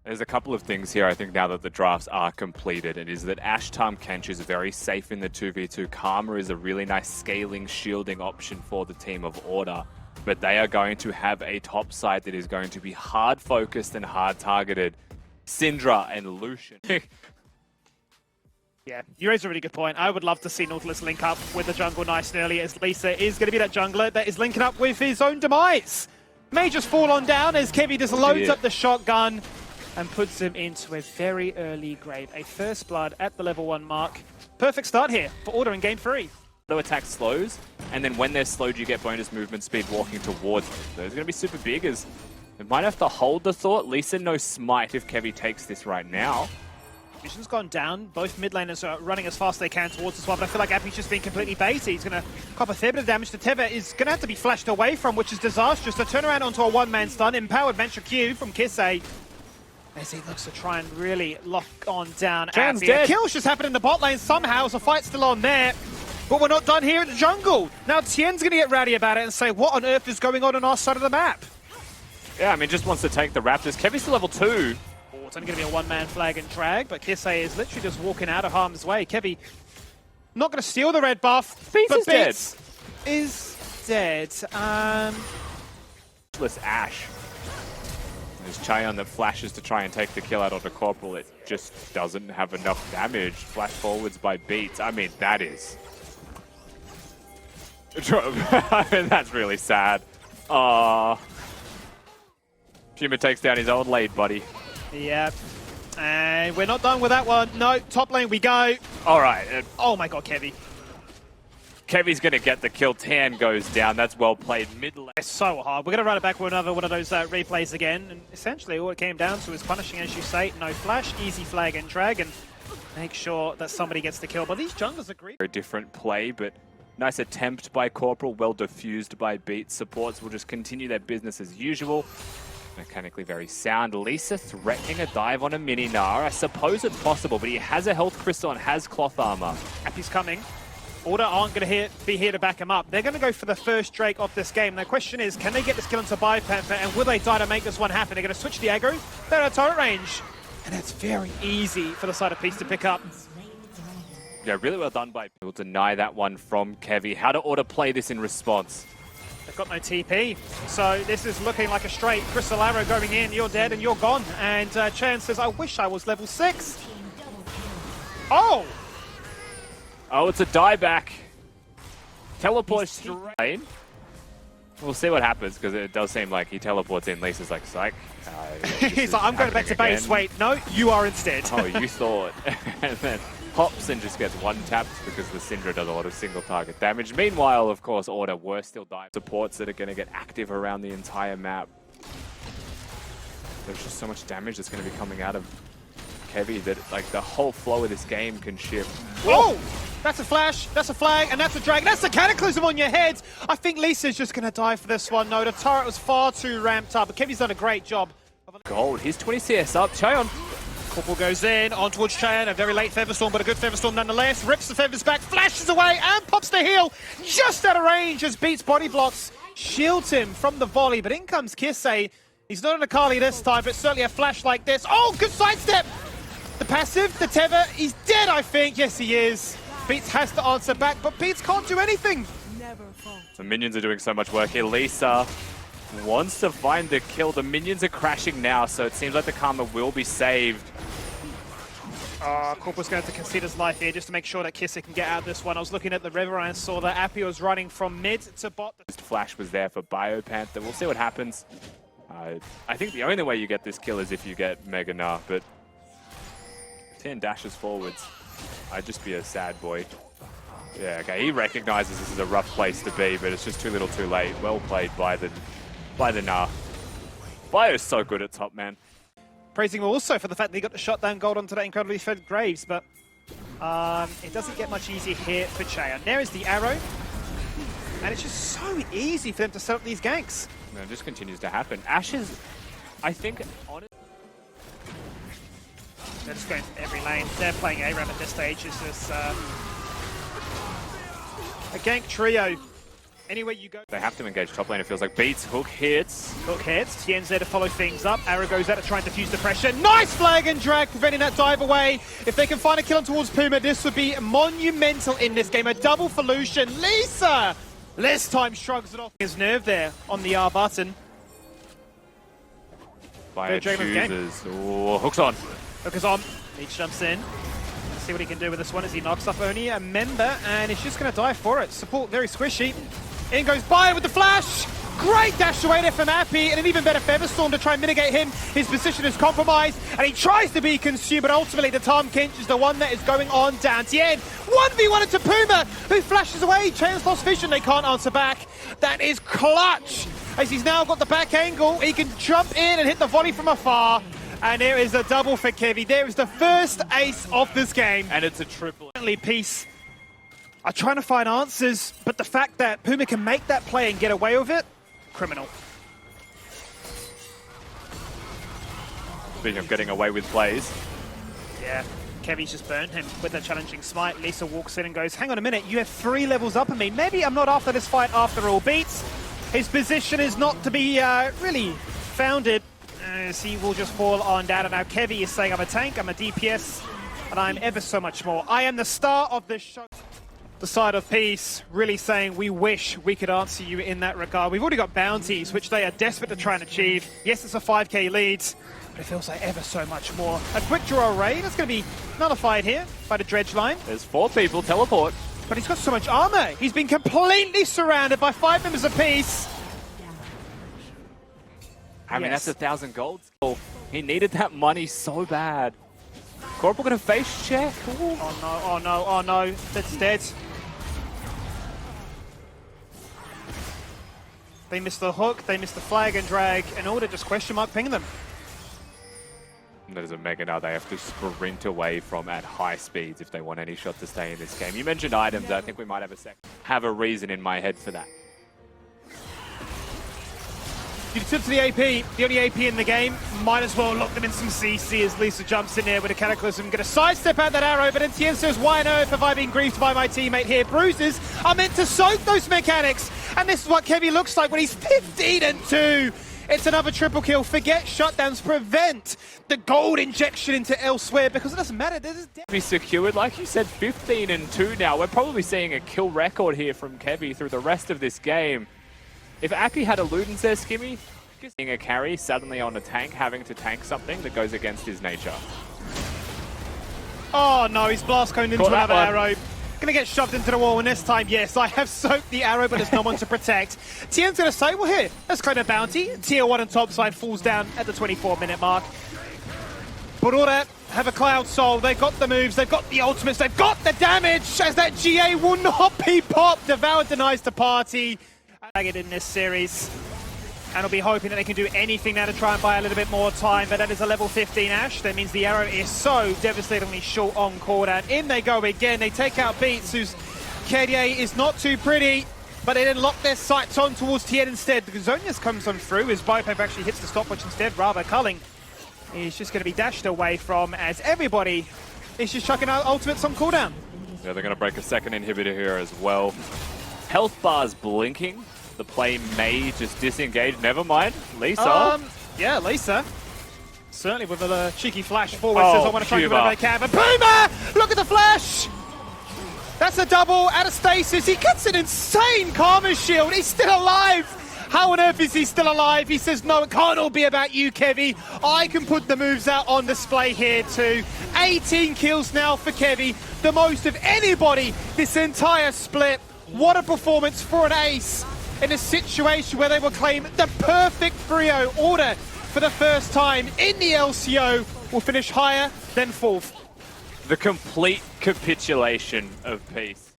There's a couple of things here, I think, now that the drafts are completed. It is that Ashtam Kench is very safe in the 2v2. Karma is a really nice scaling, shielding option for the team of Order. But they are going to have a top side that is going to be hard focused and hard targeted. Syndra and Lucian. Yeah, you raise a really good point. I would love to see Nautilus link up with the jungle nice and early, as Lisa is going to be that jungler that is linking up with his own demise. May just fall on down as Kevy just loads up the shotgun and puts him into a very early grave. A first blood at the level 1 mark. Perfect start here for Order in game 3. Auto attack slows, and then when they're slowed, you get bonus movement speed walking towards them. So it's going to be super big as it might have to hold the thought. Lisa no smite if Kevy takes this right now. Vision's gone down. Both mid laners are running as fast as they can towards this one, but I feel like Appy's just been completely baity. He's going to cop a fair bit of damage. The Teva is going to have to be flashed away from, which is disastrous. To turn around onto a one-man stun. Empowered Venture Q from Kisei, as he looks to try and really lock on down Appy. A kill's just happened in the bot lane somehow, so fight's still on there. But we're not done here in the jungle. Now Tien's going to get rowdy about it and say, what on earth is going on our side of the map? Yeah, I mean, just wants to take the Raptors. Kevy's still level 2. It's only going to be a one-man flag and drag, but Kisei is literally just walking out of harm's way. Kevy not going to steal the red buff, but Beats is dead. Ash. There's Chaeyoung that flashes to try and take the kill out on the Corporal. It just doesn't have enough damage. Flash forwards by Beats. I mean, that is... I mean, that's really sad. Puma takes down his own lead, buddy. Yep. And we're not done with that one. No, top lane we go. All right. Oh my god, Kevy. Kevy's going to get the kill. Tan goes down. That's well played. Mid lane. It's so hard. We're going to run it back with another one of those replays again. And essentially all it came down to is punishing, as you say, no flash, easy flag and drag, and make sure that somebody gets the kill. But these junglers agree. A different play, but nice attempt by Corporal. Well diffused by Beat. Supports will just continue their business as usual. Mechanically very sound. Lisa threatening a dive on a mini Gnar. I suppose it's possible, but he has a health crystal and has cloth armor. Appy's coming. Order aren't going to be here to back him up. They're going to go for the first Drake of this game. The question is, can they get this kill into Biopanther, and will they die to make this one happen? They're going to switch the aggro. They're at turret range. And it's very easy for the side of Peace to pick up. Yeah, really well done by people. Deny that one from Kevy. How to Order play this in response? They've got no TP, so this is looking like a straight Crystal Arrow going in. You're dead and you're gone. And Chan says, I wish I was level 6. Oh! Oh, it's a dieback. Teleport straight. We'll see what happens, because it does seem like he teleports in. Lisa's like, psych. He's like, I'm going back to base. Wait, no, you are instead. Oh, you thought. And then hops and just gets one tapped because the Syndra does a lot of single target damage. Meanwhile, of course, Order were still dying. Supports that are going to get active around the entire map. There's just so much damage that's going to be coming out of Kevy that like the whole flow of this game can shift. Whoa! That's a flash, that's a flag, and that's a drag. That's a cataclysm on your head. I think Lisa's just going to die for this one. No, the turret was far too ramped up, but Kevy's done a great job. Gold. He's 20 CS up. Chaeyoung. Corporal goes in, on towards Chaeyoung. A very late Featherstorm, but a good Featherstorm nonetheless. Rips the feathers back, flashes away, and pops the heal just out of range as Beats body blocks. Shields him from the volley, but in comes Kisei. He's not on a Kali this time, but certainly a flash like this. Oh, good sidestep! The passive, the Teva, he's dead, I think. Yes, he is. Beats has to answer back, but Beats can't do anything. The minions are doing so much work here. Lisa wants to find the kill. The minions are crashing now, so it seems like the Karma will be saved. Corporal's going to concede his life here just to make sure that Kisei can get out of this one. I was looking at the river and I saw that Appy was running from mid to bot. Flash was there for Biopanther. We'll see what happens. I think the only way you get this kill is if you get Mega Gnar, but if Tian dashes forwards, I'd just be a sad boy. Yeah, okay, he recognizes this is a rough place to be, but it's just too little too late. Well played by the Gnar. Bio's so good at top, man. Praising him also for the fact that he got the shutdown gold onto that incredibly fed Graves, but it doesn't get much easier here for Chaeyoung. There is the arrow, and it's just so easy for them to set up these ganks. No, it just continues to happen. Ashe is, I think, on it. They're just going for every lane. They're playing ARAM at this stage. It's just a gank trio Anywhere you go. They have to engage top lane, it feels like. Beats, hook hits. Hook hits. Tien's there to follow things up. Arrow goes out to try and defuse the pressure. Nice flag and drag, preventing that dive away. If they can find a kill on towards Puma, this would be monumental in this game. A double for Lucian. Lisa! Less time shrugs it off. His nerve there on the R button. Fire chooses. Oh, hook's on. Hook is on. Leech jumps in. Let's see what he can do with this one as he knocks off only a member, and he's just going to dive for it. Support very squishy. In goes Bio with the flash. Great dash away there from Appy, and an even better Featherstorm to try and mitigate him. His position is compromised, and he tries to be consumed, but ultimately the Tom Kinch is the one that is going on down. Tien, 1v1 into Puma, who flashes away. Chain's lost vision, they can't answer back. That is clutch, as he's now got the back angle. He can jump in and hit the volley from afar. And there is a double for Kevy. There is the first ace of this game. And it's a triple. Peace are trying to find answers, but the fact that Puma can make that play and get away with it, criminal. Speaking of getting away with plays. Yeah, Kevy's just burned him with a challenging smite. Lisa walks in and goes, hang on a minute, you have 3 levels up on me. Maybe I'm not after this fight after all. Beats. His position is not to be really founded, as he will just fall on down. And now Kevy is saying, I'm a tank, I'm a DPS, and I'm ever so much more. I am the star of this show. The side of Peace really saying, we wish we could answer you in that regard. We've already got bounties, which they are desperate to try and achieve. Yes, it's a 5k lead, but it feels like ever so much more. A quick draw raid, that's going to be nullified here by the dredge line. There's 4 people, teleport. But he's got so much armor. He's been completely surrounded by 5 members of Peace. I mean, that's 1,000 gold. He needed that money so bad. Corporal gonna face check. Ooh. Oh no, oh no, oh no. That's dead. They missed the hook, they missed the flag and drag, and Order just question mark ping them. There's a Mega now they have to sprint away from at high speeds if they want any shot to stay in this game. You mentioned items, I think we might have a reason in my head for that. You tip to the AP, the only AP in the game, might as well lock them in some CC as Lisa jumps in there with a Cataclysm. Gonna sidestep out that arrow, but then Tien says, why on earth have I been griefed by my teammate here? Bruises are meant to soak those mechanics, and this is what Kevy looks like when he's 15-2. It's another triple kill. Forget shutdowns, prevent the gold injection into elsewhere, because it doesn't matter. Be secured, like you said, 15-2 now. We're probably seeing a kill record here from Kevy through the rest of this game. If Appy had a Ludens there, Skimmy, being a carry suddenly on a tank, having to tank something that goes against his nature. Oh no, he's blast coned into another arrow. Gonna get shoved into the wall, and this time, yes, I have soaked the arrow, but there's no one to protect. Tien's gonna say, well here, let's claim a bounty. Tier 1 and topside falls down at the 24-minute mark. But Order have a Cloud Soul, they've got the moves, they've got the ultimates, they've got the damage, as that GA will not be popped. Devour denies the party. It in this series, and will be hoping that they can do anything now to try and buy a little bit more time, but that is a level 15 Ash. That means the arrow is so devastatingly short on cooldown. In they go again, they take out Beats, whose KDA is not too pretty, but they then lock their sights on towards Tien instead. The Zonius comes on through, as Biopave actually hits the stopwatch instead, rather culling. He's just going to be dashed away from, as everybody is just chucking out ultimates on cooldown. Yeah, they're going to break a second inhibitor here as well. Health bar's blinking. The play may just disengage. Never mind. Lisa. Yeah, Lisa. Certainly with a cheeky flash forward. Says, I want to try and do whatever I can. But Puma! Look at the flash! That's a double out of stasis. He gets an insane Karma shield. He's still alive. How on earth is he still alive? He says, no, it can't all be about you, Kevy. I can put the moves out on display here too. 18 kills now for Kevy. The most of anybody this entire split. What a performance for an ace in a situation where they will claim the perfect trio. Order for the first time in the LCO will finish higher than 4th. The complete capitulation of Peace.